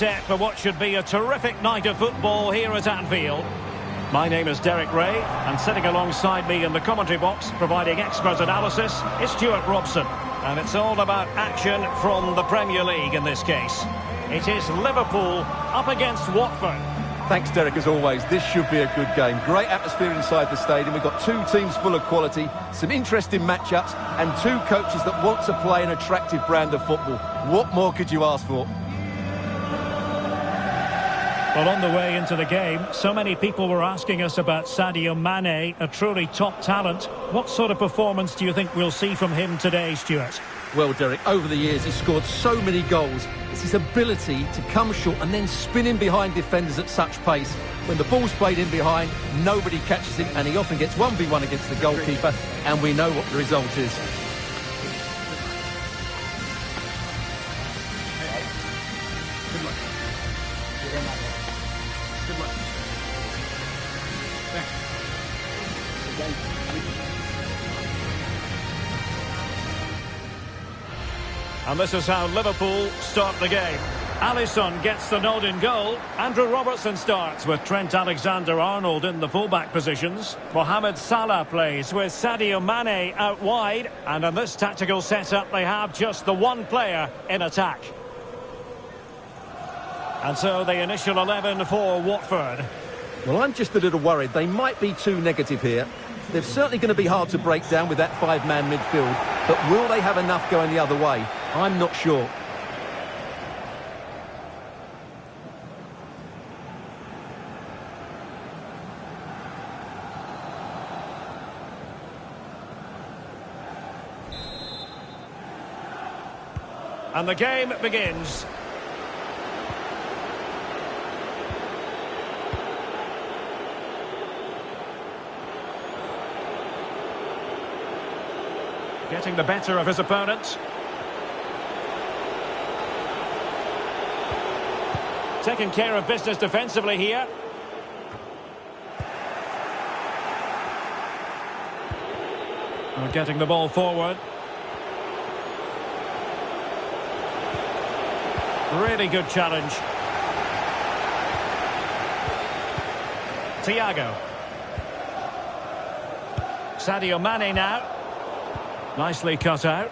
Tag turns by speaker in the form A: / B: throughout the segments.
A: set for what should be a terrific night of football here at Anfield. My name is Derek Ray, and sitting alongside me in the commentary box, providing expert analysis, is Stuart Robson. And it's all about action from the Premier League in this case. It is Liverpool up against Watford.
B: Thanks, Derek, as always. This should be a good game. Great atmosphere inside the stadium. We've got two teams full of quality, some interesting matchups, and two coaches that want to play an attractive brand of football. What more could you ask for?
A: Well, on the way into the game, so many people were asking us about Sadio Mane, a truly top talent. What sort of performance do you think we'll see from him today, Stuart?
B: Well, Derek, over the years he's scored so many goals. It's his ability to come short and then spin in behind defenders at such pace. When the ball's played in behind, nobody catches him, and he often gets 1v1 against the goalkeeper, and we know what the result is.
C: Good luck. Good luck.
A: And this is how Liverpool start the game. Alisson gets the nod in goal. Andrew Robertson starts with Trent Alexander-Arnold in the fullback positions. Mohamed Salah plays with Sadio Mane out wide. And in this tactical setup, they have just the one player in attack. And so the initial 11 for Watford.
B: Well, I'm just a little worried. They might be too negative here. They're certainly going to be hard to break down with that five-man midfield. But will they have enough going the other way? I'm not sure.
A: And the game begins. Getting the better of his opponent. Taking care of business defensively here. And getting the ball forward. Really good challenge. Thiago. Sadio Mane now. Nicely cut out.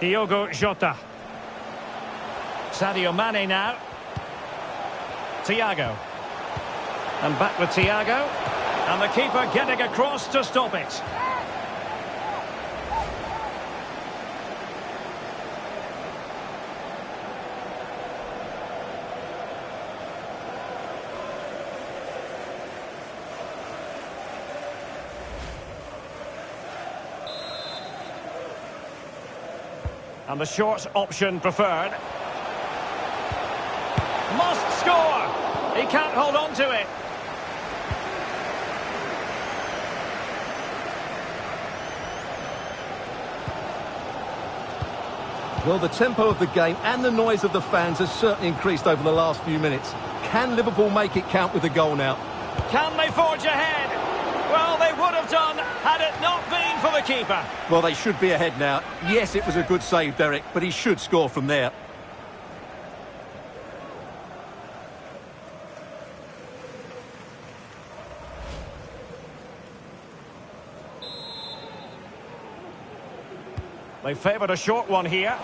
A: Diogo Jota. Sadio Mane now. Thiago. And back with Thiago. And the keeper getting across to stop it. And the short option preferred. Must score! He can't hold on to it.
B: Well, the tempo of the game and the noise of the fans has certainly increased over the last few minutes. Can Liverpool make it count with a goal now?
A: Can they forge ahead? Well, they would have done had it not been for the keeper.
B: Well, they should be ahead now. Yes, it was a good save, Derek, but he should score from there.
A: They favoured a short one here.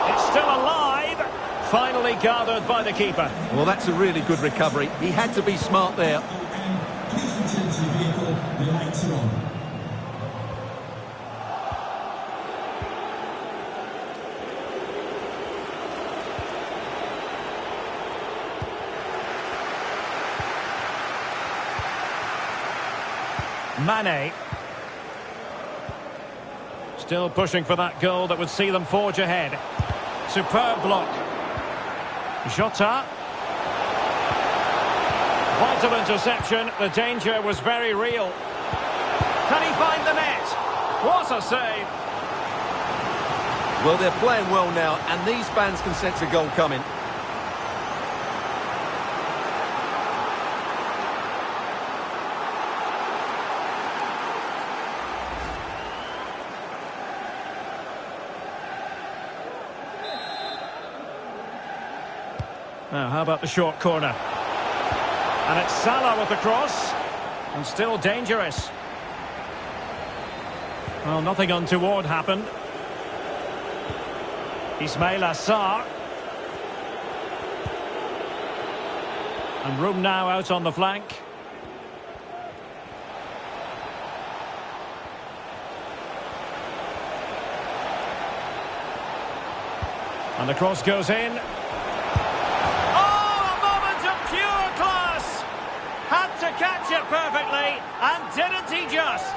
A: It's still alive. Finally gathered by the keeper.
B: Well, that's a really good recovery. He had to be smart there.
D: Please return to the vehicle. The lights are on.
A: Mane. Still pushing for that goal that would see them forge ahead. Superb block. Jota. Vital interception. The danger was very real. Can he find the net? What a save.
B: Well, they're playing well now, and these fans can sense a goal coming.
A: Now, how about the short corner? And it's Salah with the cross. And still dangerous. Well, nothing untoward happened. Ismail Assar. And room now out on the flank. And the cross goes in. Oh, a moment of pure class! Had to catch it perfectly, and didn't he just?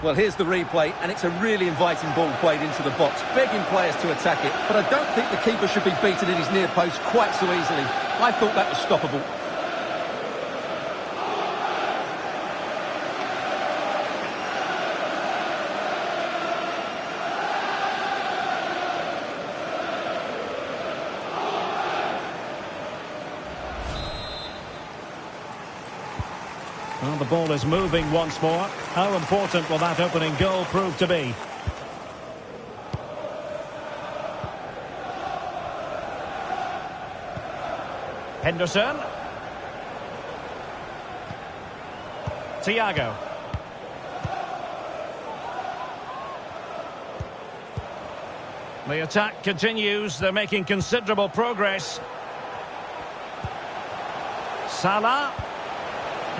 B: Well, here's the replay, and it's a really inviting ball played into the box, begging players to attack it. But I don't think the keeper should be beaten in his near post quite so easily. I thought that was stoppable.
A: Well, the ball is moving once more. How important will that opening goal prove to be? Henderson. Thiago. The attack continues. They're making considerable progress. Salah.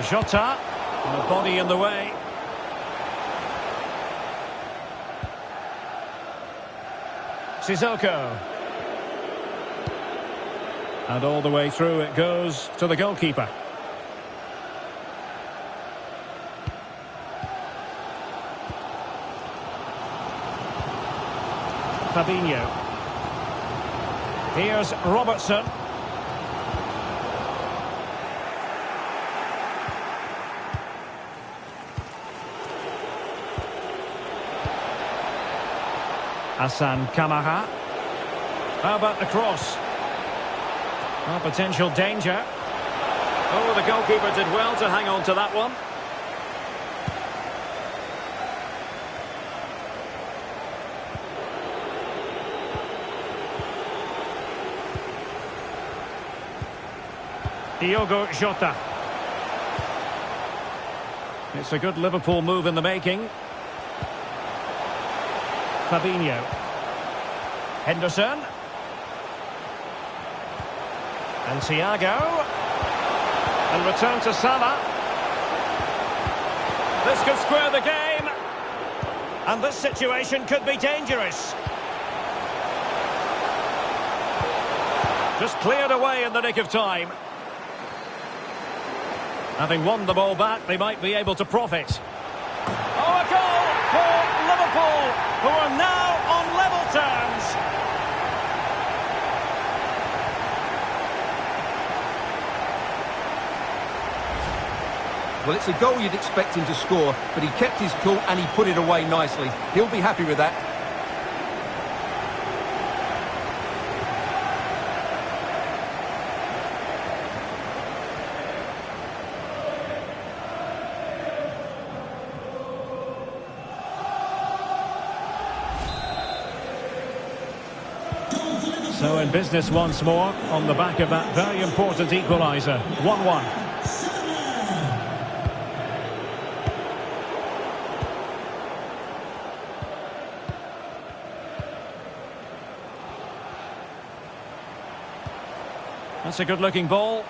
A: Jota, and the body in the way. Sissoko. And all the way through it goes to the goalkeeper. Fabinho. Here's Robertson. Hassan Kamara. How about the cross? Oh, potential danger. Oh, the goalkeeper did well to hang on to that one. Diogo Jota. It's a good Liverpool move in the making. Fabinho. Henderson. And Thiago. And return to Salah. This could square the game. And this situation could be dangerous. Just cleared away in the nick of time. Having won the ball back, they might be able to profit. Oh, a goal for Liverpool, who are now on level terms.
B: Well, it's a goal you'd expect him to score, but he kept his cool and he put it away nicely. He'll be happy with that.
A: So in business once more, on the back of that very important equaliser. 1-1. That's a good-looking ball.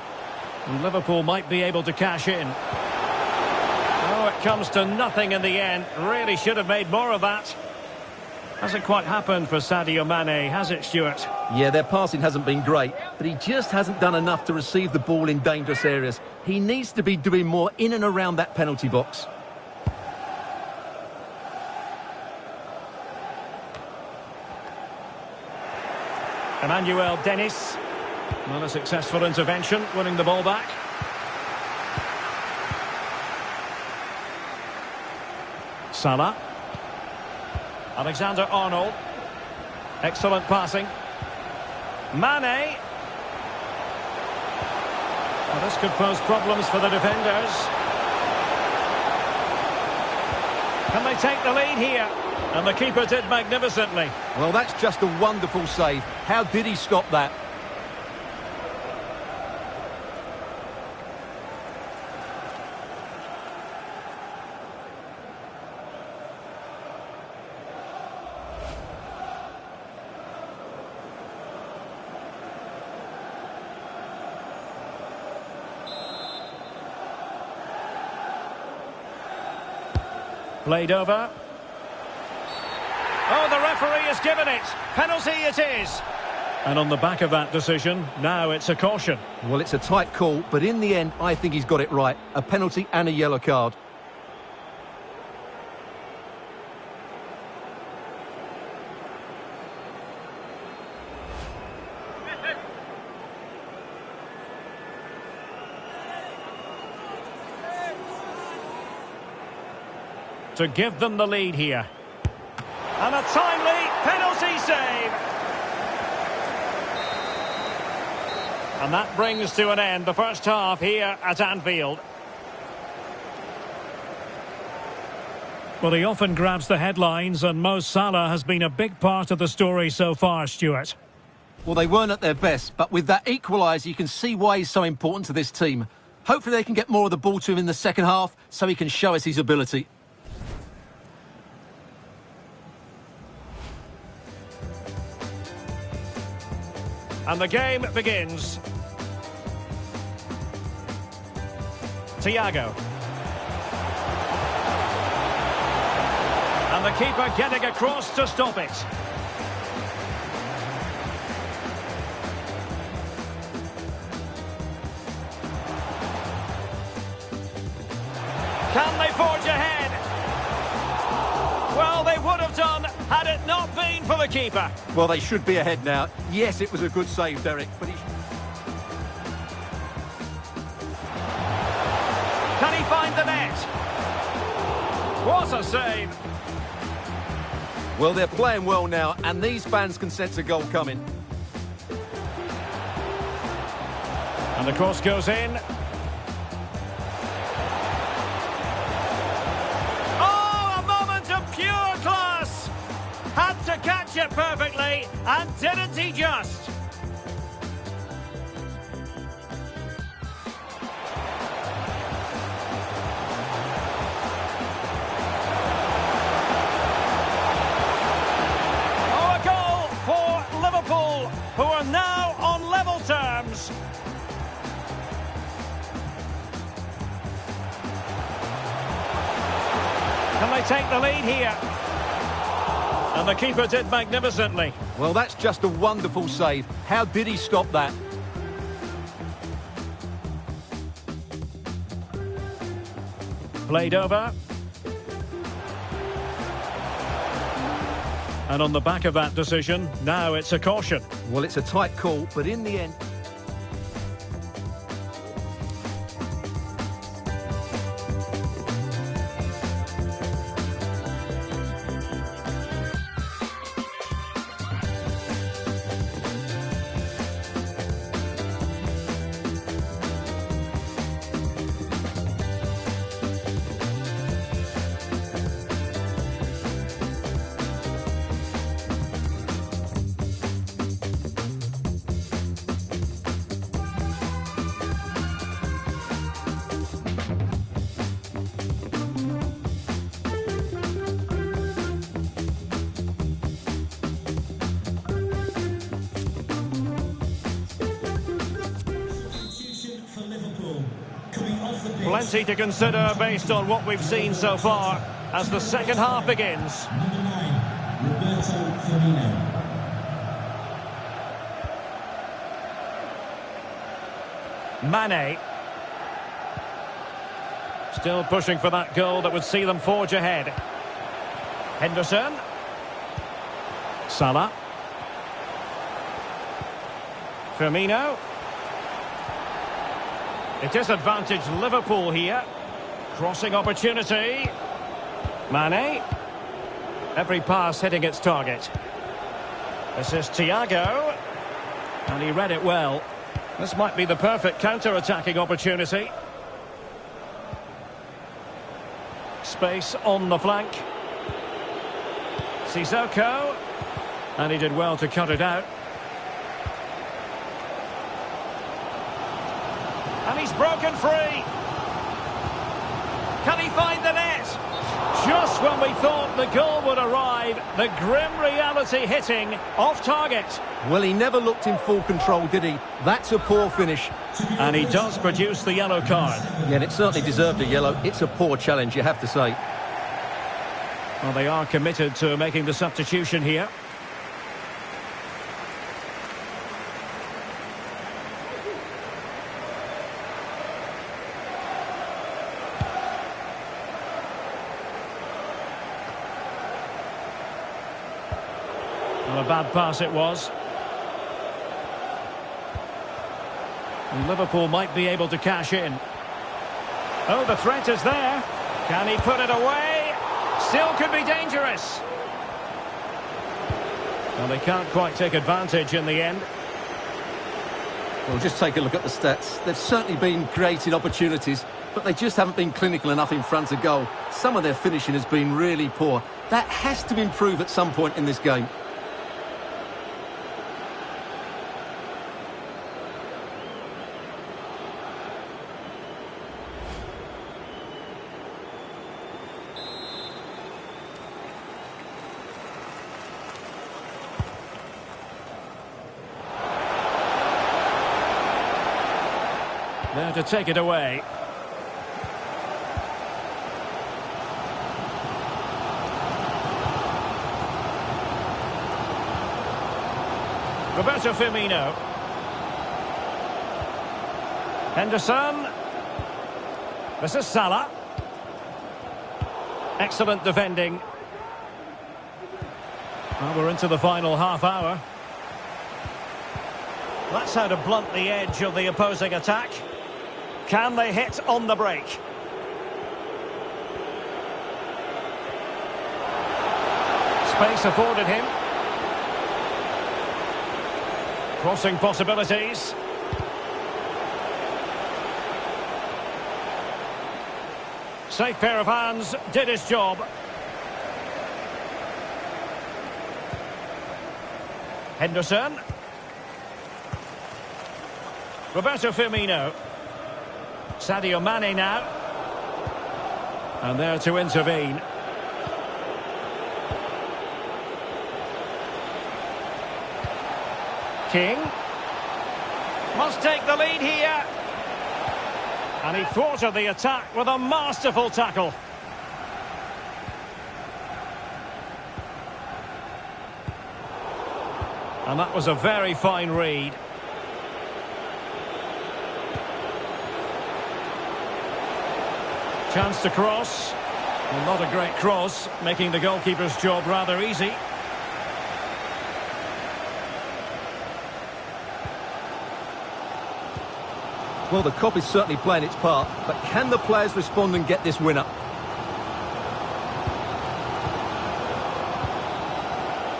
A: And Liverpool might be able to cash in. Oh, it comes to nothing in the end. Really should have made more of that. Hasn't quite happened for Sadio Mane, has it, Stuart?
B: Yeah, their passing hasn't been great, but he just hasn't done enough to receive the ball in dangerous areas. He needs to be doing more in and around that penalty box.
A: Emmanuel Dennis. Not a successful intervention, winning the ball back. Salah. Alexander-Arnold. Excellent passing. Mane. Well, this could pose problems for the defenders. Can they take the lead here? And the keeper did magnificently.
B: Well, that's just a wonderful save. How did he stop that?
A: Played over. Oh, the referee has given it. Penalty it is. And on the back of that decision, now it's a caution.
B: Well, it's a tight call, but in the end, I think he's got it right. A penalty and a yellow card.
A: To give them the lead here. And a timely penalty save. And that brings to an end the first half here at Anfield. Well, he often grabs the headlines, and Mo Salah has been a big part of the story so far, Stuart.
B: Well, they weren't at their best, but with that equaliser, you can see why he's so important to this team. Hopefully they can get more of the ball to him in the second half, so he can show us his ability.
A: And the game begins. Thiago. And the keeper getting across to stop it. Can they forge ahead? Well, they would have done had it not been for the keeper.
B: Well, they should be ahead now. Yes, it was a good save, Derek, but he...
A: Can he find the net? What a save.
B: Well, they're playing well now, and these fans can sense a goal coming.
A: And the cross goes in. Had to catch it perfectly, and didn't he just? Oh, a goal for Liverpool, who are now on level terms. Can they take the lead here? And the keeper did magnificently.
B: Well, that's just a wonderful save. How did he stop that?
A: Played over. And on the back of that decision, now it's a caution.
B: Well, it's a tight call, but in the end...
A: Plenty to consider based on what we've seen so far as the second half begins.
D: Number 9, Roberto Firmino.
A: Mane. Still pushing for that goal that would see them forge ahead. Henderson. Salah. Firmino. It is advantage Liverpool here. Crossing opportunity. Mane. Every pass hitting its target. This is Thiago. And he read it well. This might be the perfect counter-attacking opportunity. Space on the flank. Sissoko. And he did well to cut it out. And he's broken free. Can he find the net? Just when we thought the goal would arrive, the grim reality hitting off target.
B: Well, he never looked in full control, did he? That's a poor finish.
A: And he does produce the yellow card.
B: Yeah, and it certainly deserved a yellow. It's a poor challenge, you have to say.
A: Well, they are committed to making the substitution here. Well, a bad pass it was. And Liverpool might be able to cash in. Oh, the threat is there. Can he put it away? Still could be dangerous. Well, they can't quite take advantage in the end.
B: Well, just take a look at the stats. They've certainly been creating opportunities, but they just haven't been clinical enough in front of goal. Some of their finishing has been really poor. That has to improve at some point in this game.
A: There to take it away. Roberto Firmino. Henderson. This is Salah. Excellent defending. Well, we're into the final half hour. That's how to blunt the edge of the opposing attack. Can they hit on the break? Space afforded him. Crossing possibilities. Safe pair of hands, did his job. Henderson. Roberto Firmino. Sadio Mane now. And there to intervene. King. Must take the lead here. And he thwarted the attack with a masterful tackle. And that was a very fine read. Chance to cross. Well, not a great cross, making the goalkeeper's job rather easy.
B: Well, the cop is certainly playing its part, but can the players respond and get this winner?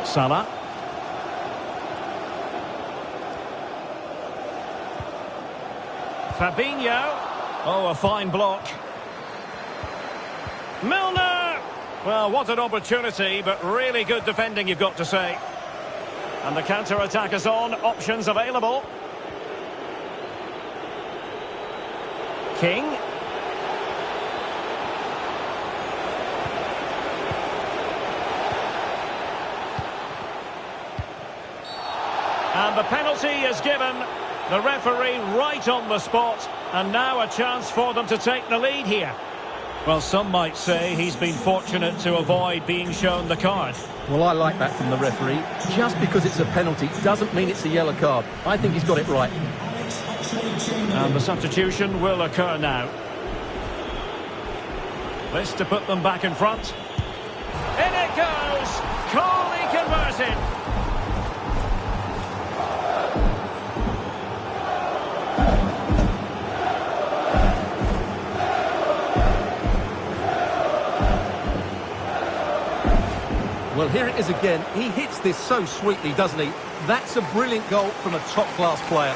A: Salah. Fabinho. Oh, a fine block. Milner! Well, what an opportunity, but really good defending, you've got to say. And the counter-attack is on, options available. King. And the penalty is given. The referee right on the spot. And now a chance for them to take the lead here. Well, some might say he's been fortunate to avoid being shown the card.
B: Well, I like that from the referee. Just because it's a penalty doesn't mean it's a yellow card. I think he's got it right.
A: And the substitution will occur now. This to put them back in front. In it goes! Coolly converted!
B: Well, here it is again. He hits this so sweetly, doesn't he? That's a brilliant goal from a top-class player.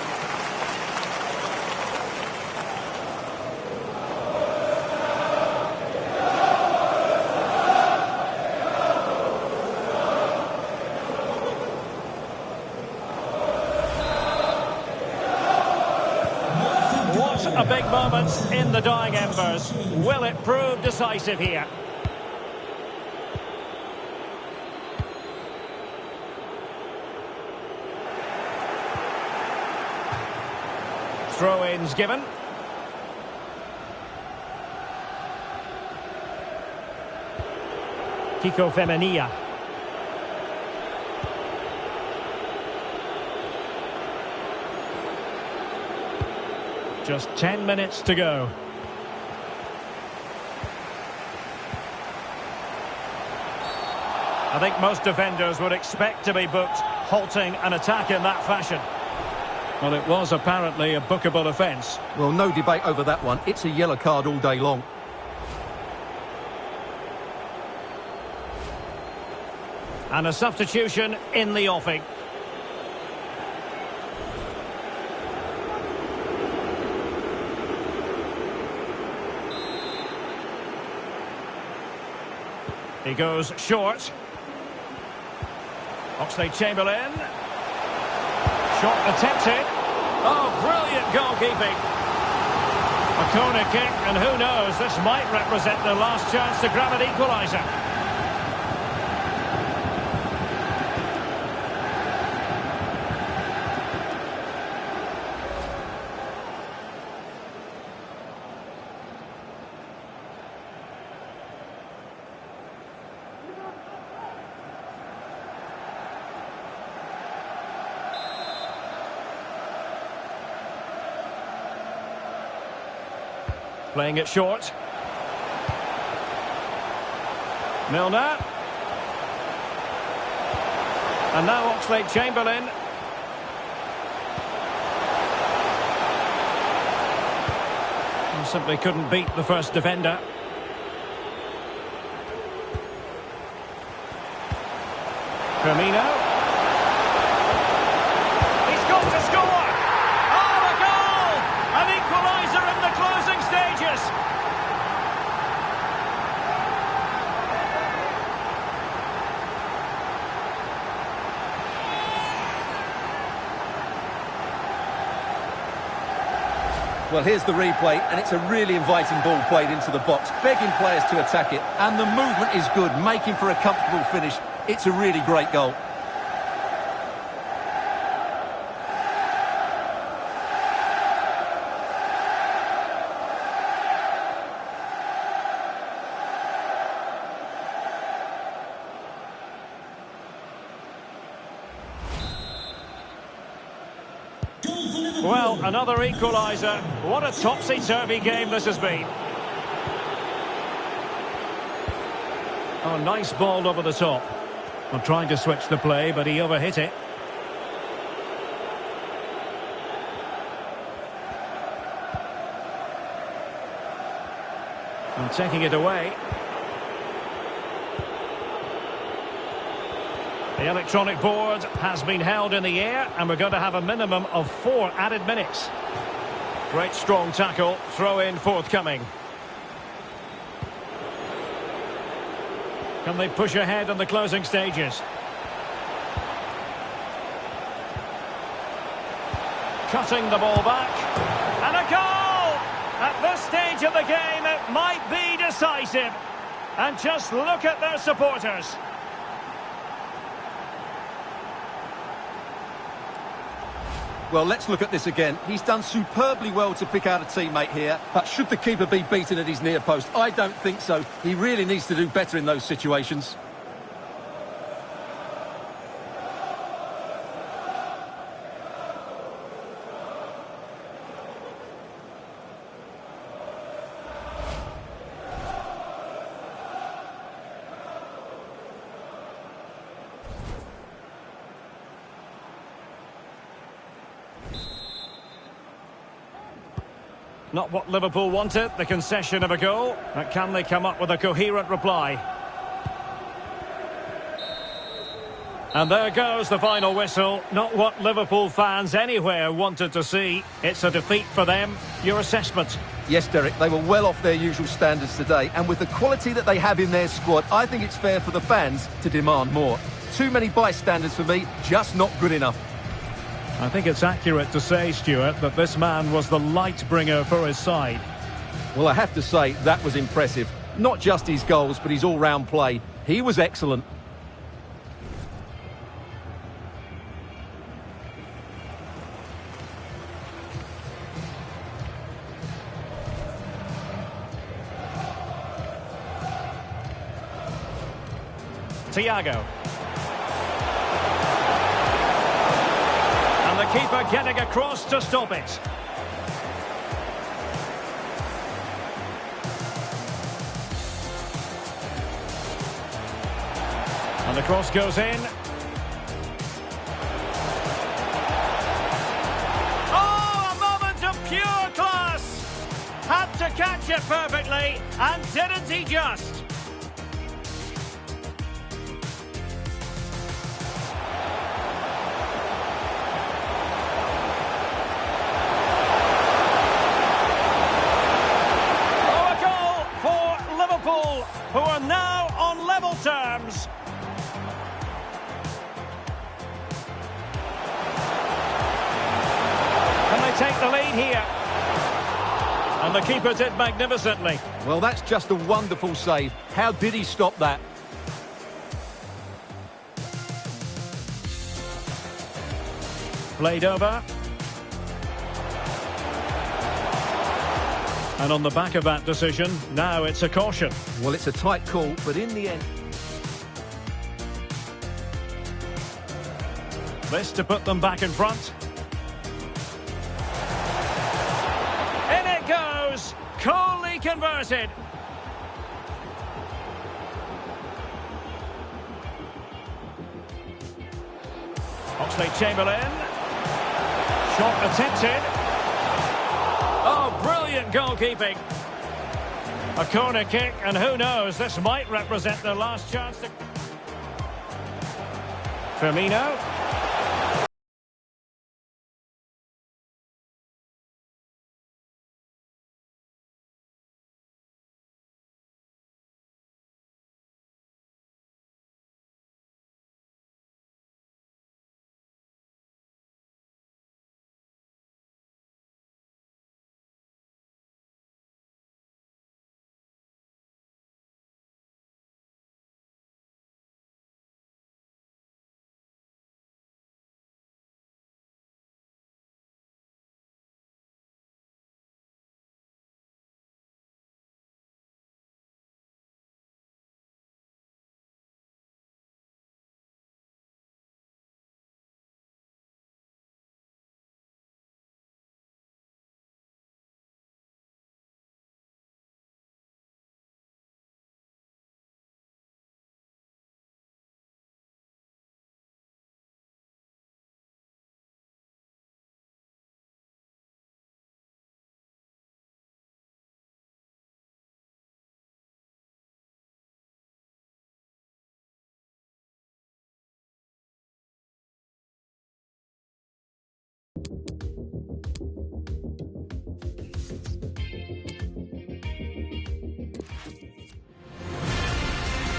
A: A big moment in the dying embers. Will it prove decisive here? Throw-ins given. Kiko Femenia. Just 10 minutes to go. I think most defenders would expect to be booked, halting an attack in that fashion. Well, it was apparently a bookable offence.
B: Well, no debate over that one. It's a yellow card all day long.
A: And a substitution in the offing. He goes short. Oxlade-Chamberlain. Shot attempted. Oh, brilliant goalkeeping. A corner kick, and who knows, this might represent the last chance to grab an equaliser. Playing it short. Milner. And now Oxlade-Chamberlain. He simply couldn't beat the first defender. Firmino. He's got to score! Oh, a goal! An equaliser in the closing stages!
B: Well, here's the replay, and it's a really inviting ball played into the box, begging players to attack it, and the movement is good, making for a comfortable finish. It's a really great goal.
A: Well, another equaliser. What a topsy-turvy game this has been. Oh, nice ball over the top. I'm trying to switch the play, but he overhit it. And taking it away. The electronic board has been held in the air, and we're going to have a minimum of 4 added minutes. Great strong tackle, throw in forthcoming. Can they push ahead in the closing stages? Cutting the ball back. And a goal! At this stage of the game, it might be decisive. And just look at their supporters.
B: Well, let's look at this again. He's done superbly well to pick out a teammate here, but should the keeper be beaten at his near post? I don't think so. He really needs to do better in those situations.
A: Not what Liverpool wanted, the concession of a goal. But can they come up with a coherent reply? And there goes the final whistle. Not what Liverpool fans anywhere wanted to see. It's a defeat for them. Your assessment?
B: Yes, Derek, they were well off their usual standards today, and with the quality that they have in their squad, I think it's fair for the fans to demand more. Too many bystanders for me, just not good enough.
A: I think it's accurate to say, Stuart, that this man was the light bringer for his side.
B: Well, I have to say, that was impressive. Not just his goals, but his all-round play. He was excellent.
A: Thiago. And the keeper getting across to stop it. And the cross goes in. Oh, a moment of pure class! Had to catch it perfectly, and didn't he just? Who are now on level terms. Can they take the lead here? And the keeper did magnificently.
B: Well, that's just a wonderful save. How did he stop that?
A: Played over. And on the back of that decision, now it's a caution.
B: Well, it's a tight call, but in the end...
A: This to put them back in front. In it goes! Coolly converted. Oxlade-Chamberlain. Shot attempted. Oh, brilliant goalkeeping. A corner kick, and who knows, this might represent their last chance to... Firmino.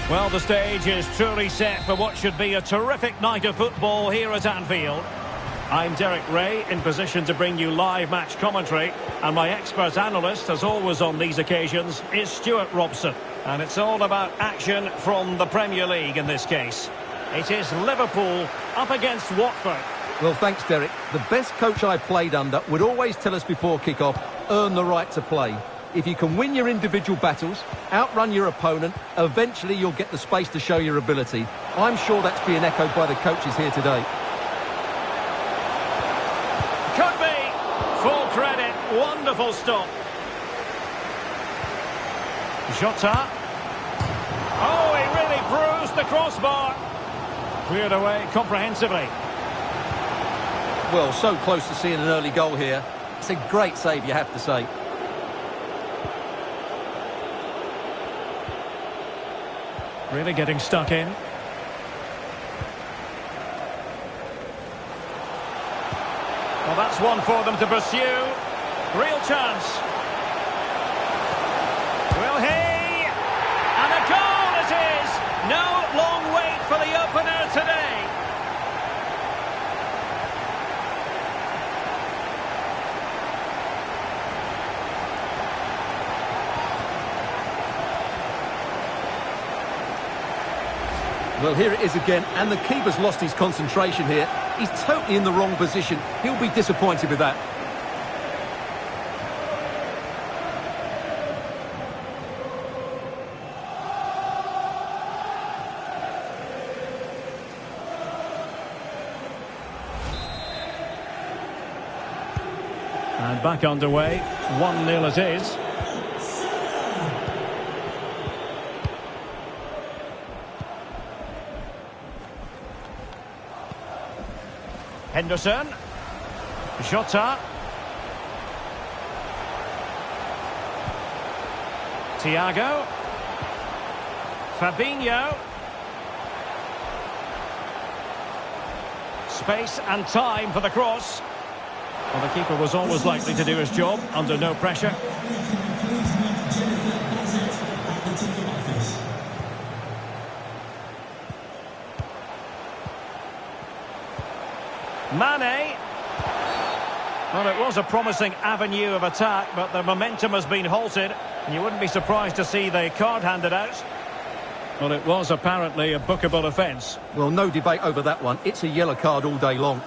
A: Well, the stage is truly set for what should be a terrific night of football here at Anfield. I'm Derek Ray, in position to bring you live match commentary, and my expert analyst, as always on these occasions, is Stuart Robson. And it's all about action from the Premier League in this case. It is Liverpool up against Watford.
B: Well, thanks, Derek. The best coach I played under would always tell us before kick-off, earn the right to play. If you can win your individual battles, outrun your opponent, eventually you'll get the space to show your ability. I'm sure that's being echoed by the coaches here today.
A: Could be. Full credit. Wonderful stop. Jota. Oh, he really bruised the crossbar. Cleared away comprehensively.
B: Well, so close to seeing an early goal here. It's a great save, you have to say.
A: Really getting stuck in. Well, that's one for them to pursue. Real chance. Will he? And a goal it is! No long wait for the opener today.
B: Well, here it is again, and the keeper's lost his concentration here. He's totally in the wrong position. He'll be disappointed with that.
A: And back underway, 1-0 it is. Henderson. Jota. Thiago. Fabinho. Space and time for the cross. Well, the keeper was always likely to do his job under no pressure. Mane. Well, it was a promising avenue of attack, but the momentum has been halted, and you wouldn't be surprised to see the card handed out. Well, it was apparently a bookable offence.
B: Well, no debate over that one. It's a yellow card all day long.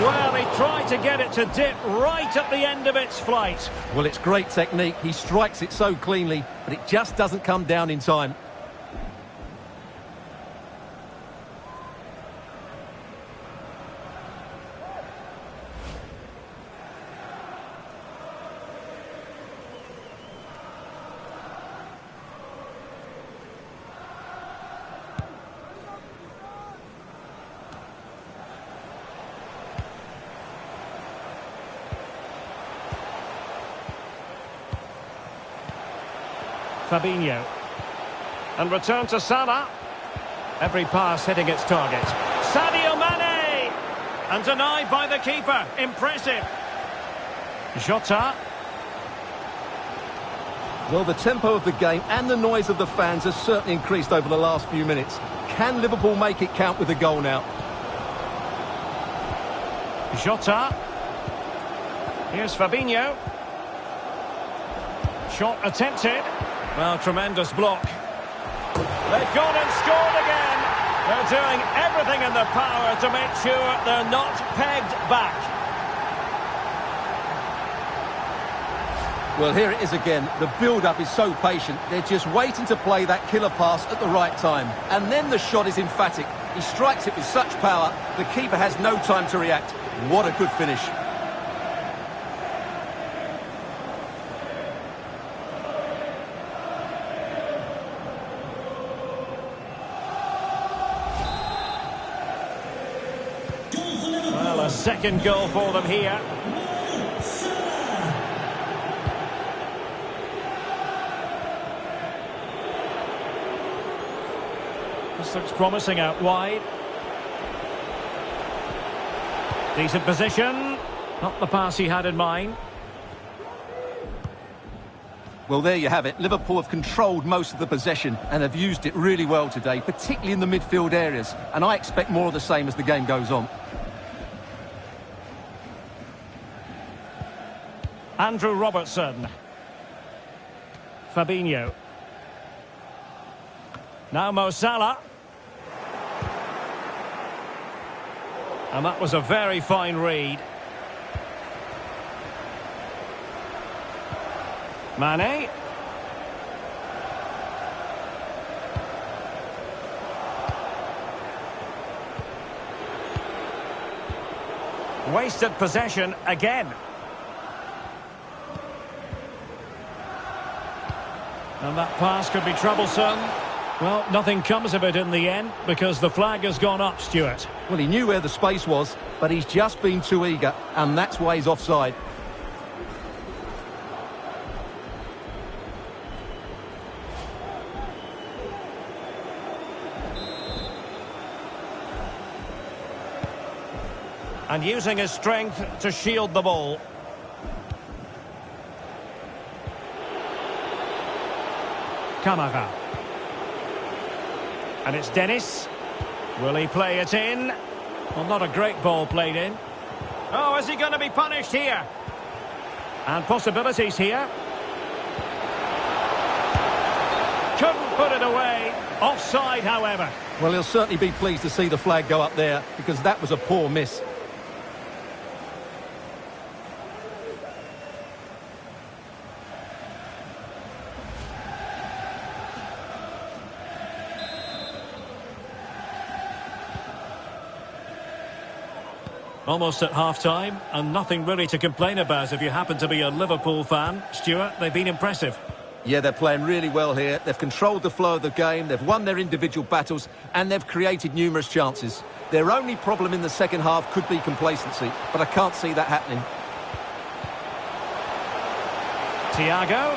A: Well, he tried to get it to dip right at the end of its flight.
B: Well, it's great technique. He strikes it so cleanly, but it just doesn't come down in time.
A: Fabinho. And return to Salah. Every pass hitting its target. Sadio Mane! And denied by the keeper. Impressive. Jota.
B: Well, the tempo of the game and the noise of the fans has certainly increased over the last few minutes. Can Liverpool make it count with a goal now?
A: Jota. Here's Fabinho. Shot attempted. Well, tremendous block. They've gone and scored again. They're doing everything in their power to make sure they're not pegged back.
B: Well, here it is again. The build-up is so patient. They're just waiting to play that killer pass at the right time. And then the shot is emphatic. He strikes it with such power, the keeper has no time to react. What a good finish.
A: Well, a second goal for them here. This looks promising out wide. Decent position. Not the pass he had in mind.
B: Well, there you have it. Liverpool have controlled most of the possession and have used it really well today, particularly in the midfield areas. And I expect more of the same as the game goes on.
A: Andrew Robertson. Fabinho. Now Mo Salah. And that was a very fine read. Mane. Wasted possession again. And that pass could be troublesome. Well, nothing comes of it in the end because the flag has gone up, Stuart.
B: Well, he knew where the space was, but he's just been too eager, and that's why he's offside.
A: And using his strength to shield the ball. Kamara. And it's Dennis. Will he play it in? Well, not a great ball played in. Oh, is he going to be punished here? And possibilities here. Couldn't put it away. Offside, however.
B: Well, he'll certainly be pleased to see the flag go up there, because that was a poor miss.
A: Almost at half-time, and nothing really to complain about if you happen to be a Liverpool fan. Stuart, they've been impressive.
B: Yeah, they're playing really well here. They've controlled the flow of the game, they've won their individual battles, and they've created numerous chances. Their only problem in the second half could be complacency, but I can't see that happening.
A: Thiago.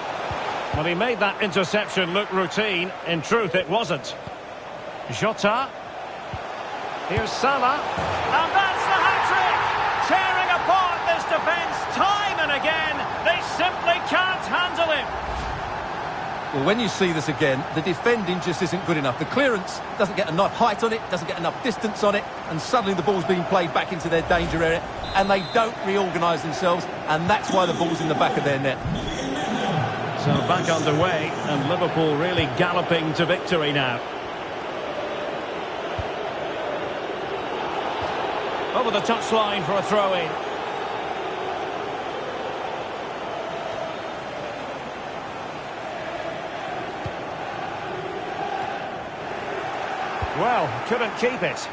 A: Well, he made that interception look routine. In truth, it wasn't. Jota. Here's Salah. And that's the hat-trick! Tearing apart this defence time and again. They simply can't handle him.
B: Well, when you see this again, the defending just isn't good enough. The clearance doesn't get enough height on it, doesn't get enough distance on it, and suddenly the ball's being played back into their danger area, and they don't reorganise themselves, and that's why the ball's in the back of their net.
A: So back underway, and Liverpool really galloping to victory now. Over the touchline for a throw-in. Well, couldn't keep it.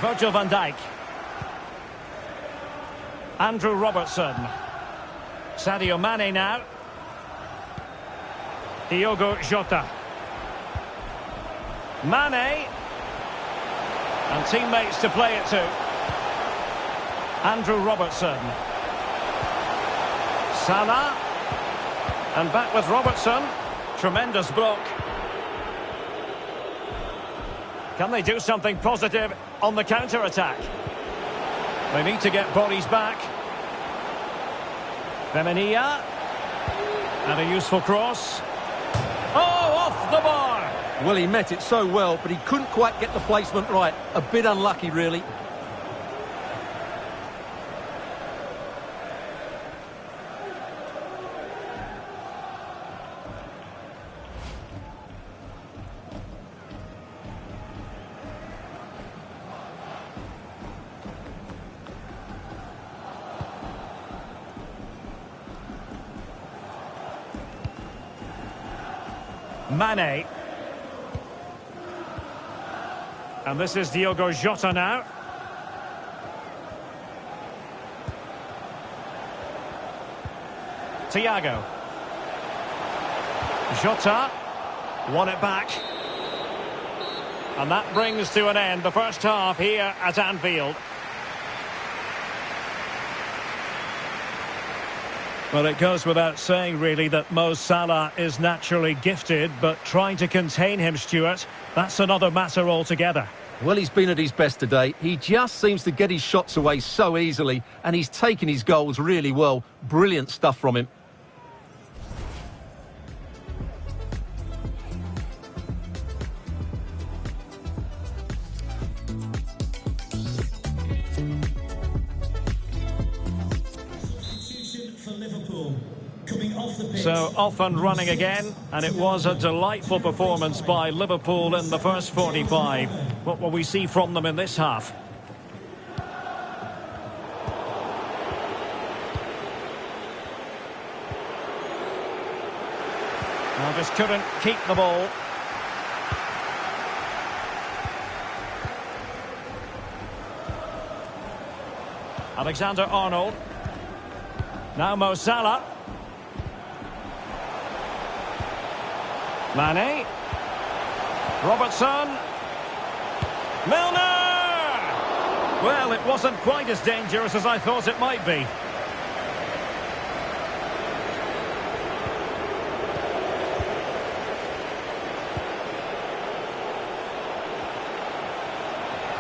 A: Virgil van Dijk. Andrew Robertson. Sadio Mane now. Diogo Jota. Mane. And teammates to play it to. Andrew Robertson. Salah. And back with Robertson. Tremendous block. Can they do something positive on the counter-attack? They need to get bodies back. Femenia. And a useful cross. Oh, off the bar!
B: Well, he met it so well, but he couldn't quite get the placement right. A bit unlucky, really.
A: Mane. And this is Diogo Jota now. Thiago. Jota. Won it back. And that brings to an end the first half here at Anfield. Well, it goes without saying, really, that Mo Salah is naturally gifted, but trying to contain him, Stuart, that's another matter altogether.
B: Well, he's been at his best today. He just seems to get his shots away so easily, and he's taken his goals really well. Brilliant stuff from him.
D: For Liverpool, coming off the pitch.
A: So off and running again, and it was a delightful performance by Liverpool in the first 45. What will we see from them in this half? Well, just couldn't keep the ball. Alexander-Arnold. Now Mo Salah. Mane. Robertson. Milner! Well, it wasn't quite as dangerous as I thought it might be.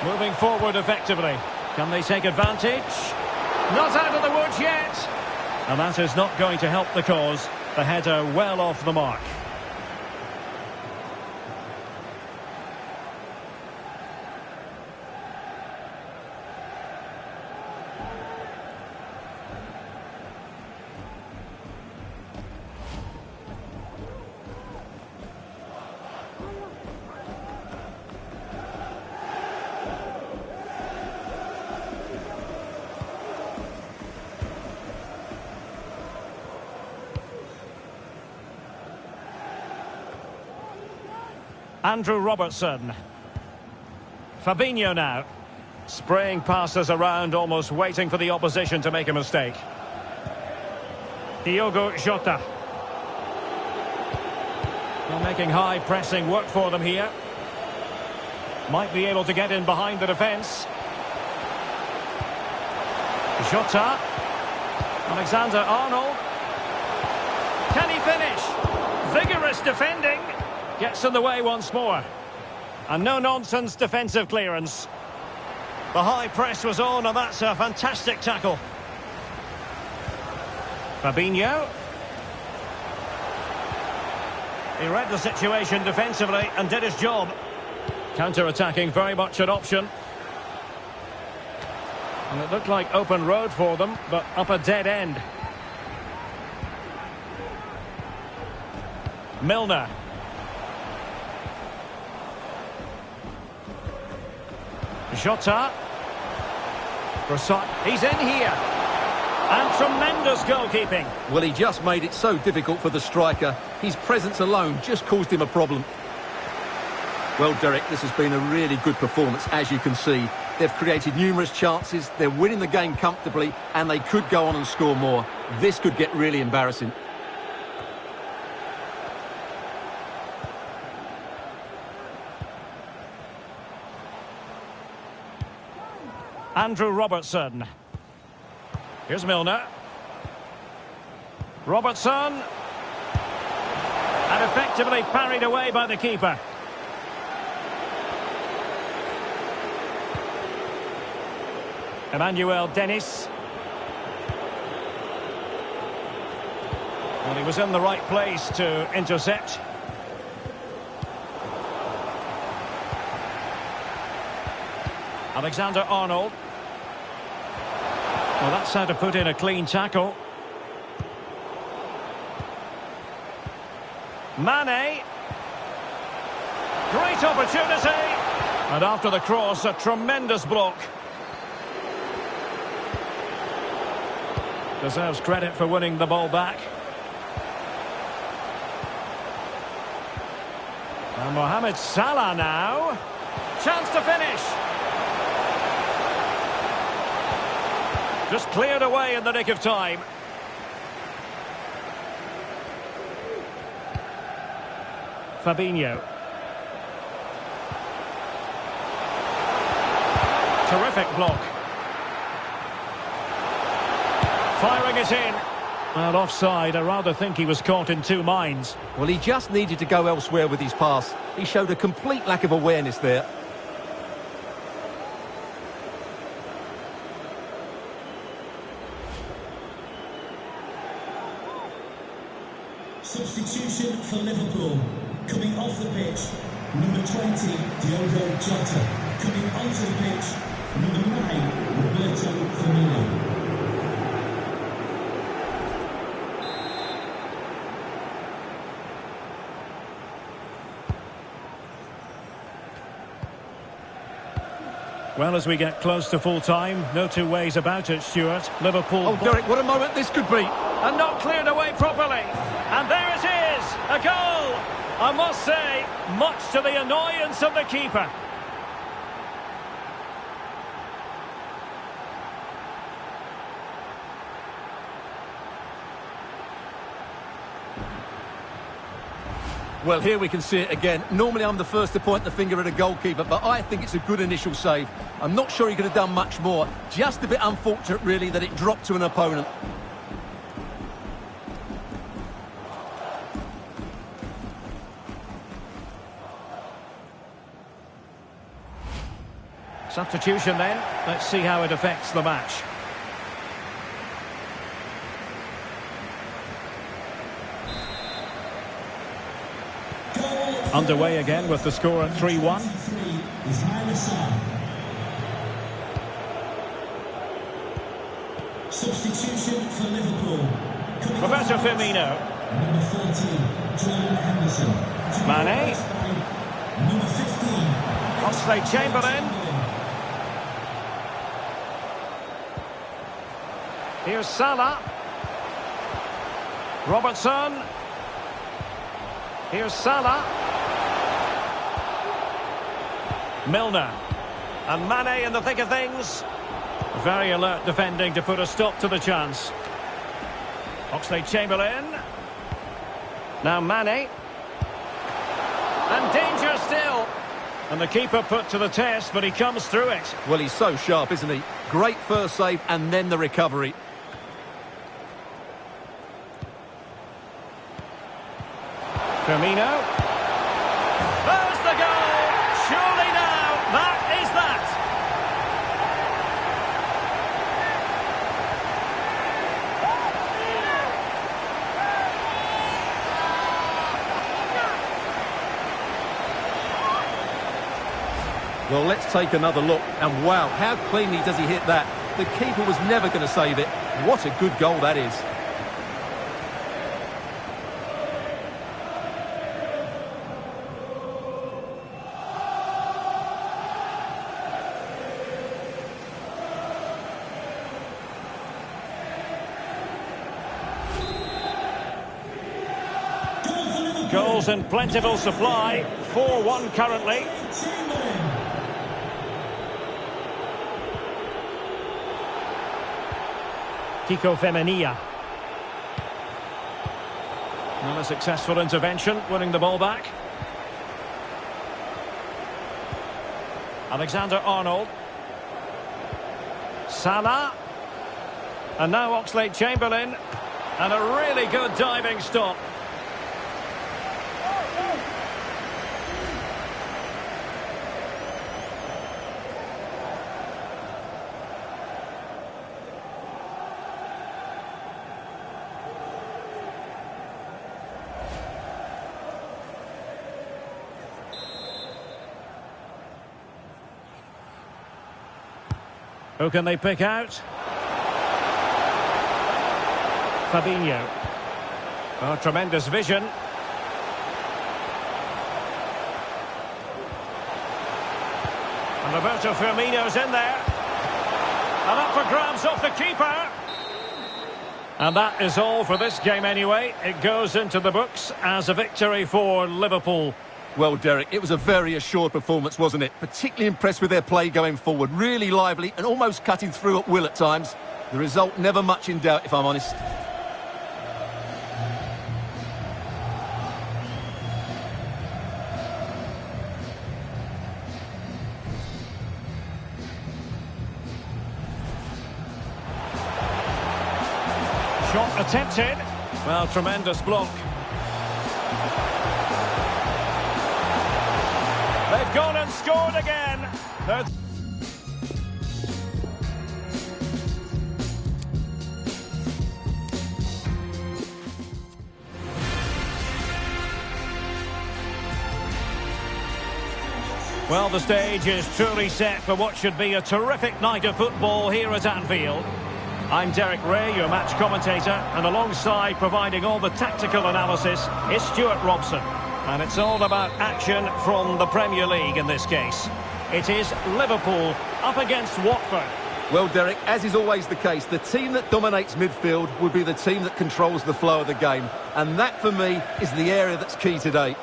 A: Moving forward effectively. Can they take advantage? Not out of the woods yet. And that is not going to help the cause. The header well off the mark. Andrew Robertson. Fabinho now. Spraying passes around, almost waiting for the opposition to make a mistake. Diogo Jota. Well, making high pressing work for them here. Might be able to get in behind the defence. Jota. Alexander-Arnold. Can he finish? Vigorous defending. Gets in the way once more. And no-nonsense defensive clearance. The high press was on, and that's a fantastic tackle. Fabinho. He read the situation defensively and did his job. Counter-attacking, very much an option. And it looked like open road for them, but up a dead end. Milner. Jota. He's in here. And tremendous goalkeeping.
B: Well, he just made it so difficult for the striker. His presence alone just caused him a problem. Well, Derek, this has been a really good performance, as you can see. They've created numerous chances, they're winning the game comfortably, and they could go on and score more. This could get really embarrassing.
A: Andrew Robertson. Here's Milner. Robertson. And effectively parried away by the keeper. Emmanuel Dennis. Well, he was in the right place to intercept. Alexander-Arnold. Well, that's how to put in a clean tackle. Mane. Great opportunity. And after the cross, a tremendous block. Deserves credit for winning the ball back. And Mohamed Salah now. Chance to finish. Just cleared away in the nick of time. Fabinho. Terrific block. Firing it in. Well, offside. I rather think he was caught in two minds.
B: Well, he just needed to go elsewhere with his pass. He showed a complete lack of awareness there.
D: Substitution for Liverpool. Coming off the pitch, number 20, Diogo Jota. Coming onto the pitch, number 9, Roberto Firmino.
A: Well, as we get close to full time, no two ways about it, Stuart. Liverpool...
B: Oh, Derek, what a moment this could be.
A: And not cleared away properly. And there it is, a goal. I must say, much to the annoyance of the keeper.
B: Well, here we can see it again. Normally I'm the first to point the finger at a goalkeeper, but I think it's a good initial save. I'm not sure he could have done much more. Just a bit unfortunate, really, that it dropped to an opponent.
A: Substitution then. Let's see how it affects the match. Underway again with the score at 3-1.
D: Substitution for Liverpool.
A: Roberto Firmino.
D: Number 14, Jordan Henderson.
A: Mane.
D: Number 15.
A: Oxlade-Chamberlain. Here's Salah. Robertson. Here's Salah. Milner. And Mane in the thick of things. Very alert defending to put a stop to the chance. Oxlade-Chamberlain. Now Mane. And danger still. And the keeper put to the test, but he comes through it.
B: Well, he's so sharp, isn't he? Great first save and then the recovery.
A: Firmino. There's the goal! Surely now, that is that!
B: Well, let's take another look. And wow, how cleanly does he hit that? The keeper was never going to save it. What a good goal that is.
A: Goals in plentiful supply. 4-1 currently. Kiko Femenia. Not a successful intervention, winning the ball back. Alexander-Arnold. Salah. And now Oxlade-Chamberlain. And a really good diving stop. Who can they pick out? Fabinho. Oh, tremendous vision. And Roberto Firmino's in there. And up for grabs off the keeper. And that is all for this game anyway. It goes into the books as a victory for Liverpool.
B: Well, Derek, it was a very assured performance, wasn't it? Particularly impressed with their play going forward. Really lively and almost cutting through at will at times. The result never much in doubt, if I'm honest.
A: Shot attempted. Well, tremendous block. They've gone and scored again. Well, the stage is truly set for what should be a terrific night of football here at Anfield. I'm Derek Ray, your match commentator, and alongside providing all the tactical analysis is Stuart Robson. And it's all about action from the Premier League in this case. It is Liverpool up against Watford.
B: Well, Derek, as is always the case, the team that dominates midfield will be the team that controls the flow of the game. And that, for me, is the area that's key today.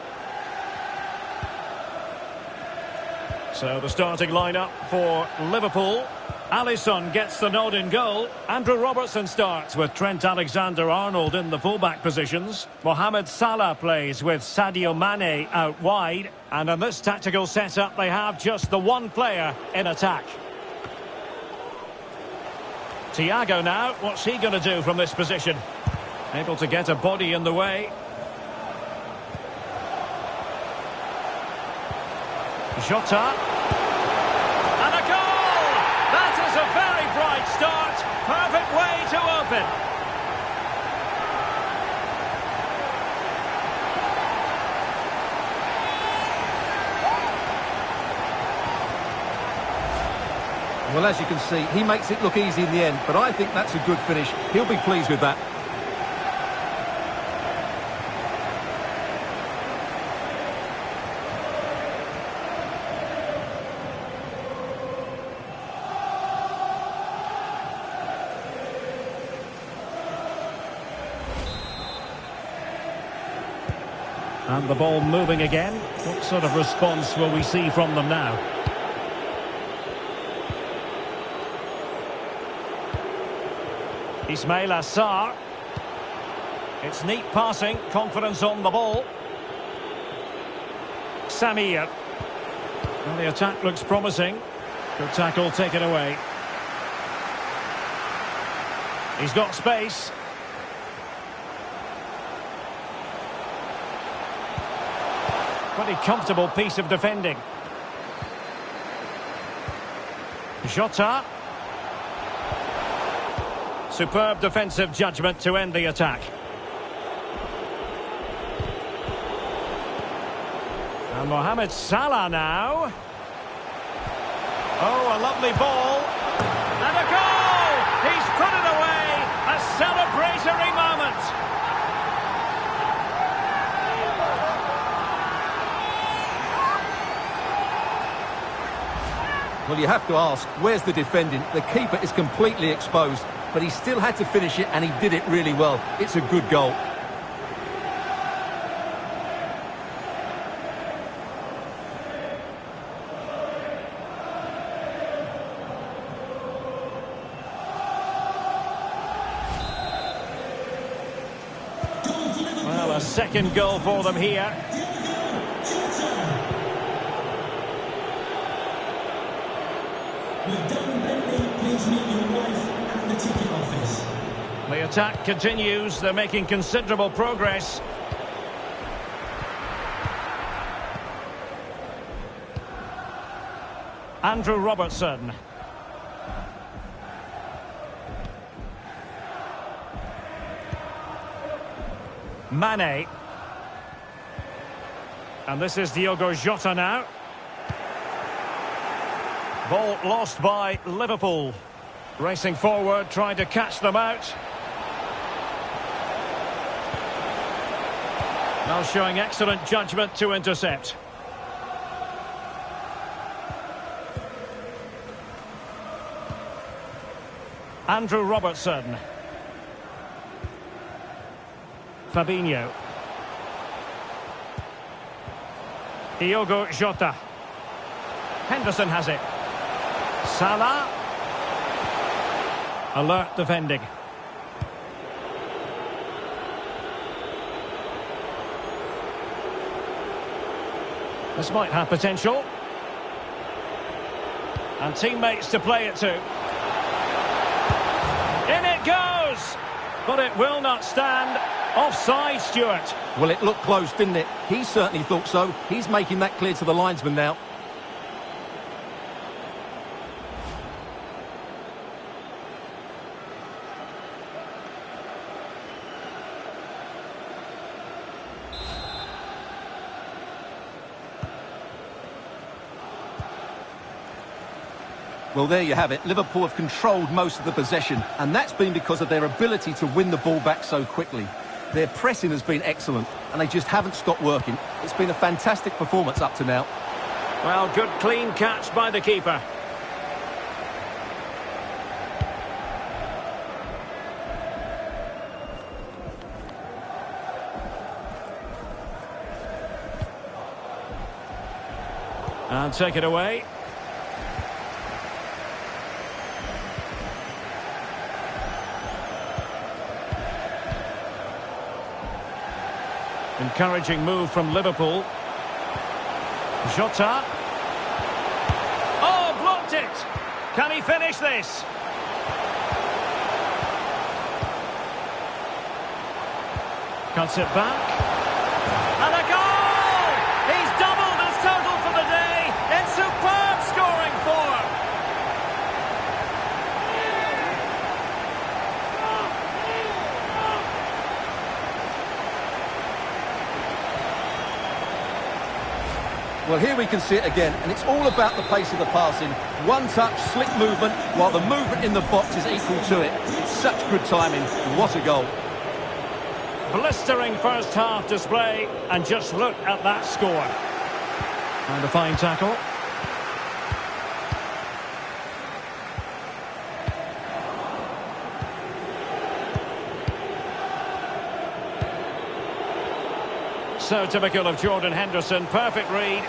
A: So the starting lineup for Liverpool. Alisson gets the nod in goal. Andrew Robertson starts with Trent Alexander-Arnold in the fullback positions. Mohamed Salah plays with Sadio Mane out wide. And in this tactical setup, they have just the one player in attack. Thiago now, what's he going to do from this position? Able to get a body in the way. Jota. And a goal! Great start. Perfect way to open.
B: Well, as you can see, he makes it look easy in the end, but I think that's a good finish. He'll be pleased with that.
A: And the ball moving again. What sort of response will we see from them now? Ismail Assar. It's neat passing, confidence on the ball. Samir. Well, the attack looks promising. Good tackle taken away. He's got space. Pretty comfortable piece of defending. Jota. Superb defensive judgment to end the attack. And Mohamed Salah now. Oh, a lovely ball. And a goal! He's put it away! A celebratory moment!
B: Well, you have to ask, where's the defending? The keeper is completely exposed, but he still had to finish it, and he did it really well. It's a good goal.
A: Well, a second goal for them here. The attack continues. They're making considerable progress. Andrew Robertson. Mane. And this is Diogo Jota now. Ball lost by Liverpool. Racing forward, trying to catch them out. Now showing excellent judgment to intercept. Andrew Robertson. Fabinho. Diogo Jota. Henderson has it. Salah. Alert defending. This might have potential. And teammates to play it to. In it goes! But it will not stand. Offside, Stuart.
B: Well, it looked close, didn't it? He certainly thought so. He's making that clear to the linesman now. Well, there you have it. Liverpool have controlled most of the possession, and that's been because of their ability to win the ball back so quickly. Their pressing has been excellent, and they just haven't stopped working. It's been a fantastic performance up to now.
A: Well, good clean catch by the keeper. And take it away. Encouraging move from Liverpool. Jota. Oh, blocked it! Can he finish this? Cuts it back. And a goal! He's doubled his total for the day in superb scoring form.
B: Well, here we can see it again, and it's all about the pace of the passing. One touch, slick movement, while the movement in the box is equal to it. It's such good timing. What a goal.
A: Blistering first half display, and just look at that score. And a fine tackle. So typical of Jordan Henderson. Perfect read.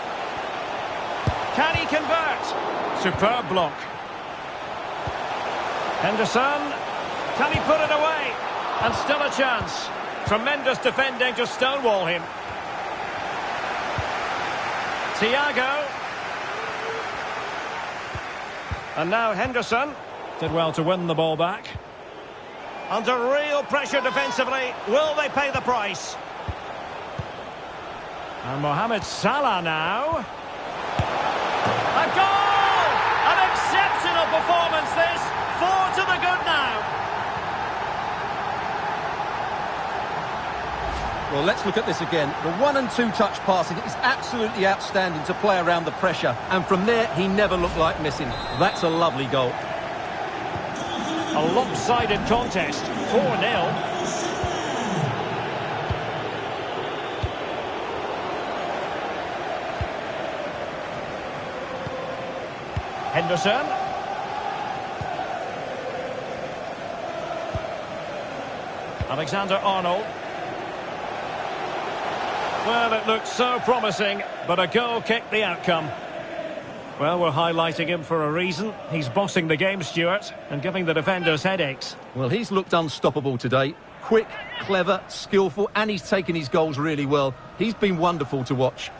A: Can he convert? Superb block. Henderson. Can he put it away? And still a chance. Tremendous defending to stonewall him. Thiago. And now Henderson. Did well to win the ball back. Under real pressure defensively. Will they pay the price? And Mohamed Salah now. A goal! An exceptional performance this. 4 to the good now.
B: Well, let's look at this again. The 1- and 2-touch passing is absolutely outstanding to play around the pressure. And from there, he never looked like missing. That's a lovely goal.
A: A lopsided contest. 4-0. Henderson. Alexander-Arnold. Well, it looked so promising, but a goal kicked the outcome. Well, we're highlighting him for a reason. He's bossing the game, Stuart, and giving the defenders headaches.
B: Well, he's looked unstoppable today. Quick, clever, skillful, and he's taken his goals really well. He's been wonderful to watch.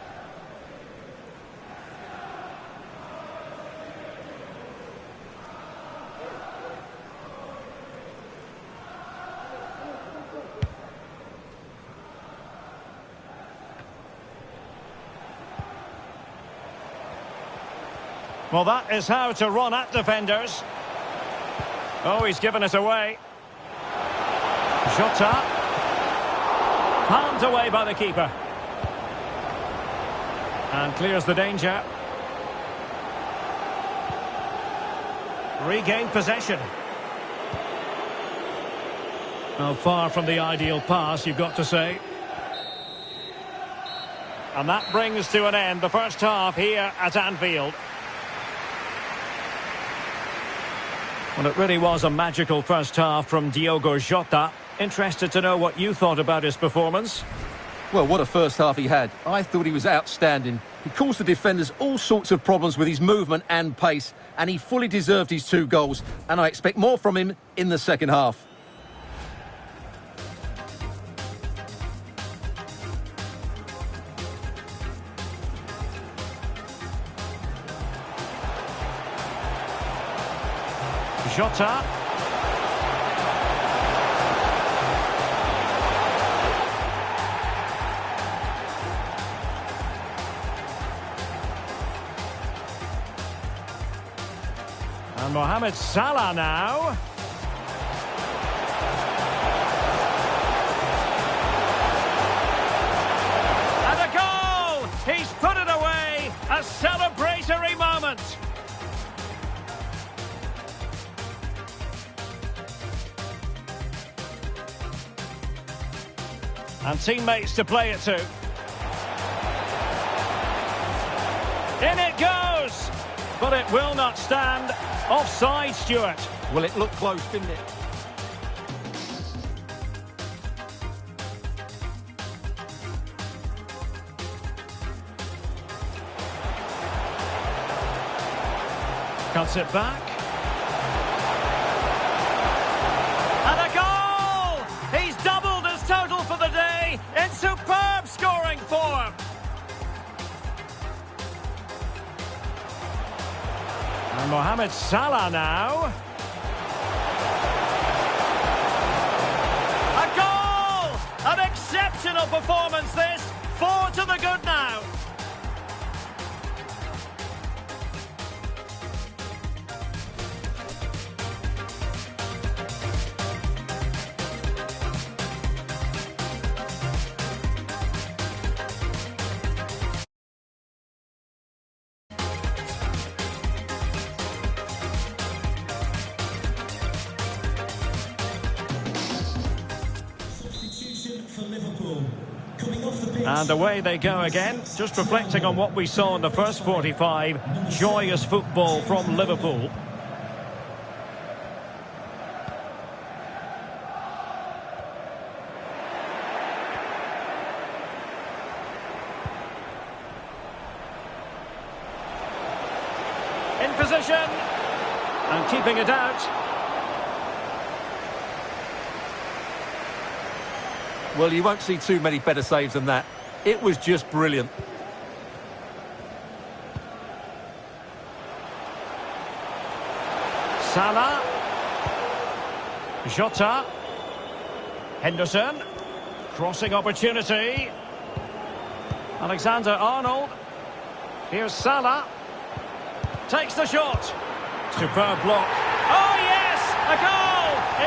A: Well, that is how to run at defenders. Oh, he's given it away. Jota. Palmed away by the keeper. And clears the danger. Regained possession. Well, far from the ideal pass, you've got to say. And that brings to an end the first half here at Anfield. Well, it really was a magical first half from Diogo Jota. Interested to know what you thought about his performance.
B: Well, what a first half he had. I thought he was outstanding. He caused the defenders all sorts of problems with his movement and pace, and he fully deserved his 2 goals, and I expect more from him in the second half.
A: Jota. And Mohamed Salah now. And a goal! He's put it away! A celebratory moment! And teammates to play it to. In it goes! But it will not stand. Offside, Stuart.
B: Well, it looked close, didn't it?
A: Cuts it back. And a goal! He's doubled his total for the day in superb scoring form. And Mohamed Salah now. A goal! An exceptional performance this. 4 to the good now.
D: the pitch.
A: And away they go again, just reflecting on what we saw in the first 45. Joyous football from Liverpool. In position, and keeping it out.
B: Well, you won't see too many better saves than that. It was just brilliant.
A: Salah. Jota. Henderson. Crossing opportunity. Alexander-Arnold. Here's Salah. Takes the shot. Superb block. Oh, yes! A goal!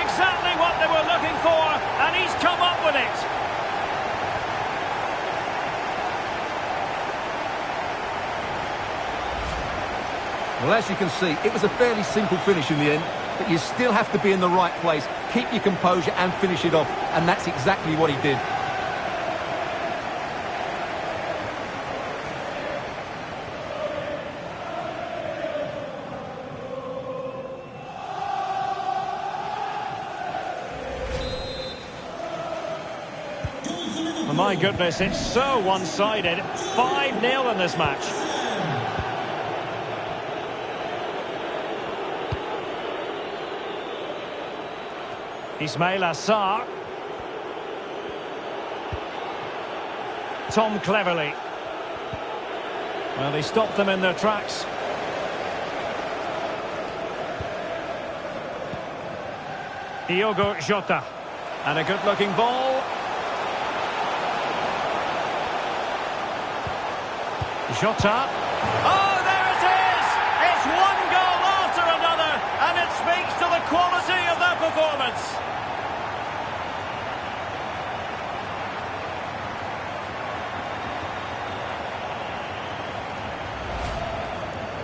A: Exactly what they were looking for, and he's come up with it.
B: Well, as you can see, it was a fairly simple finish in the end, but you still have to be in the right place, keep your composure and finish it off, and that's exactly what he did.
A: My goodness, it's so one-sided. 5-0 in this match. Ismail Assar. Tom Cleverley. Well, they stopped them in their tracks. Diogo Jota. And a good-looking ball. Jota. Oh, there it is! It's one goal after another, and it speaks to the quality of their performance.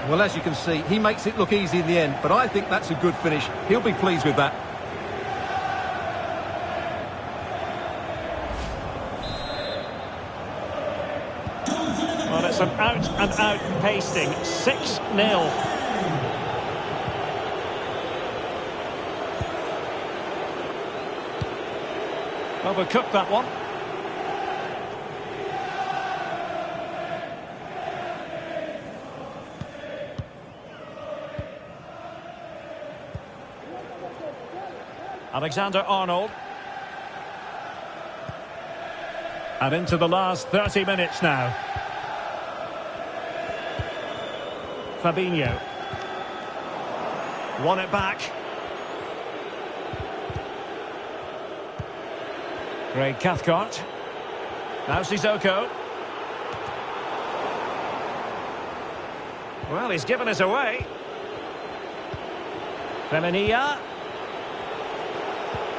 B: Well, as you can see, he makes it look easy in the end, but I think that's a good finish. He'll be pleased with that.
A: Well, it's an out-and-out pasting. 6-0. Overcooked that one. Alexander-Arnold. And into the last 30 minutes now. Fabinho. Won it back. Craig Cathcart. Now Sissoko. Well, he's given us away. Femenia.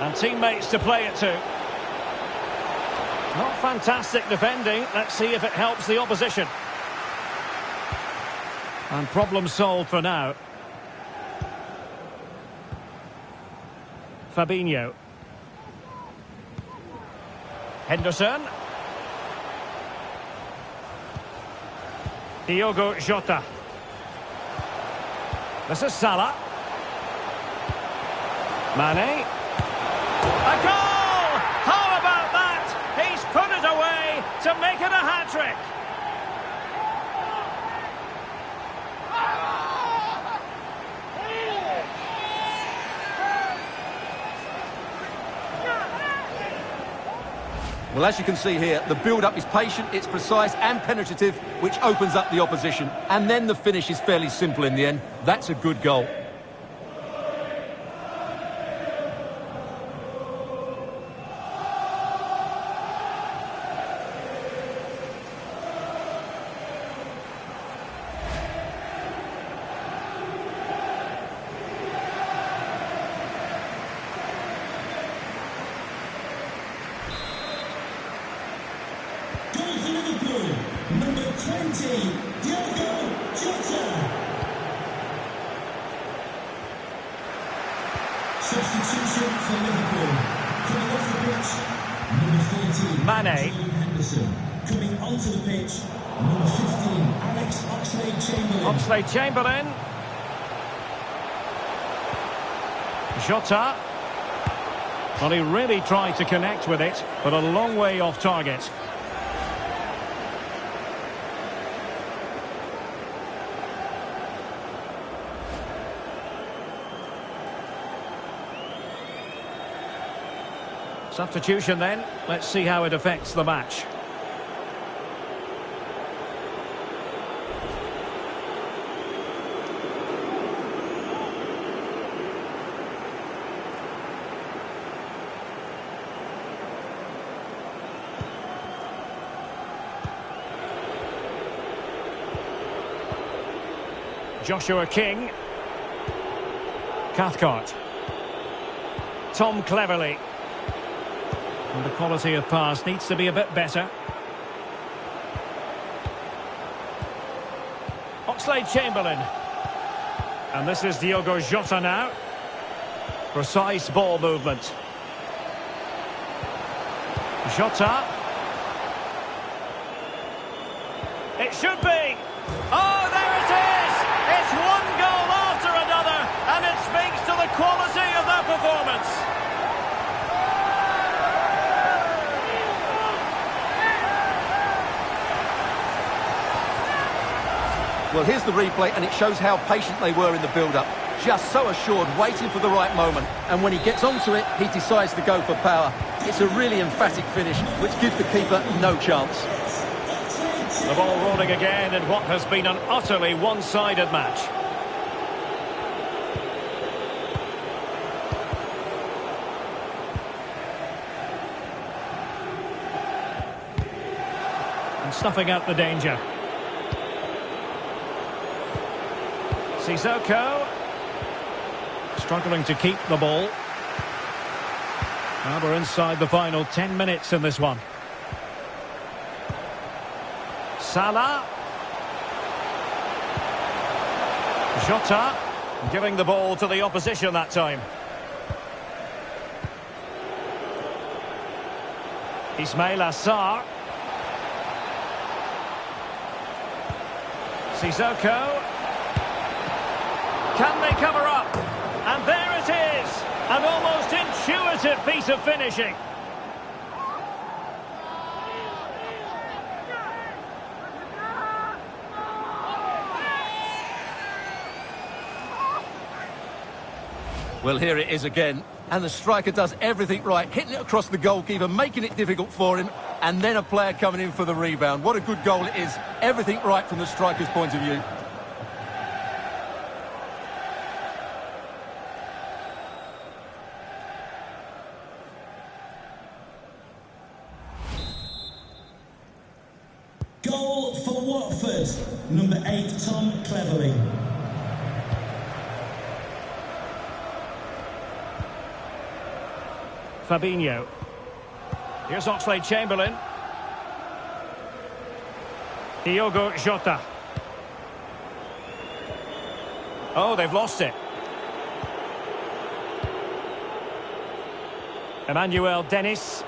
A: And teammates to play it to. Not fantastic defending. Let's see if it helps the opposition. And problem solved for now. Fabinho. Henderson. Diogo Jota. This is Salah. Mane. A goal! How about that? He's put it away to make it a hat-trick.
B: Well, as you can see here, the build-up is patient, it's precise and penetrative, which opens up the opposition. And then the finish is fairly simple in the end. That's a good goal.
D: Goal for Liverpool, number 20, Diogo Jota. Substitution for Liverpool. Coming off the pitch, number 13,
A: Mane.
D: Henderson. onto the pitch, number 15, Alex Oxlade-Chamberlain.
A: Oxlade-Chamberlain. Jota. Well, he really tried to connect with it, but a long way off target. Substitution then. Let's see how it affects the match. Joshua King. Cathcart. Tom Cleverley. And the quality of pass needs to be a bit better. Oxlade-Chamberlain. And this is Diogo Jota now. Precise ball movement. Jota. It should be. Oh, there it is! It's one goal after another, and it speaks to the quality of their performance.
B: Well, here's the replay, and it shows how patient they were in the build-up. Just so assured, waiting for the right moment. And when he gets onto it, he decides to go for power. It's a really emphatic finish, which gives the keeper no chance.
A: The ball rolling again in what has been an utterly one-sided match. And snuffing out the danger. Sissoko struggling to keep the ball. Now we're inside the final 10 minutes in this one. Salah. Jota giving the ball to the opposition that time. Ismail Assar. Sissoko. Can they cover up? And there it is! An almost intuitive piece of finishing.
B: Well, here it is again. And the striker does everything right, hitting it across the goalkeeper, making it difficult for him, and then a player coming in for the rebound. What a good goal it is. Everything right from the striker's point of view.
D: Goal for Watford, number 8, Tom Cleverley.
A: Fabinho. Here's Oxlade-Chamberlain. Diogo Jota. Oh, they've lost it. Emmanuel Dennis.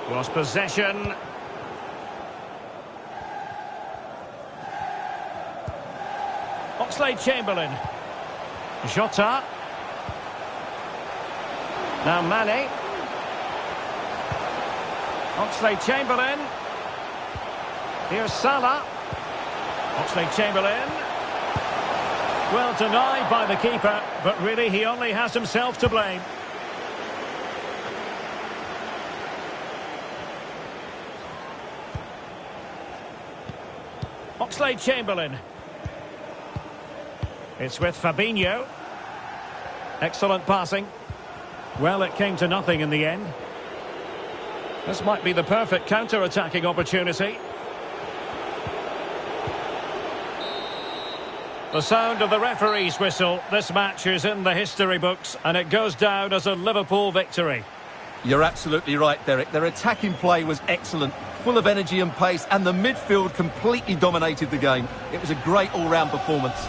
A: Lost possession. Oxlade-Chamberlain. Jota. Now Mane. Oxlade-Chamberlain. Here's Salah. Oxlade-Chamberlain. Well denied by the keeper, but really he only has himself to blame. Oxlade-Chamberlain. It's with Fabinho. Excellent passing. Well, it came to nothing in the end. This might be the perfect counter-attacking opportunity. The sound of the referee's whistle. This match is in the history books, and it goes down as a Liverpool victory.
B: You're absolutely right, Derek. Their attacking play was excellent, full of energy and pace, and the midfield completely dominated the game. It was a great all-round performance.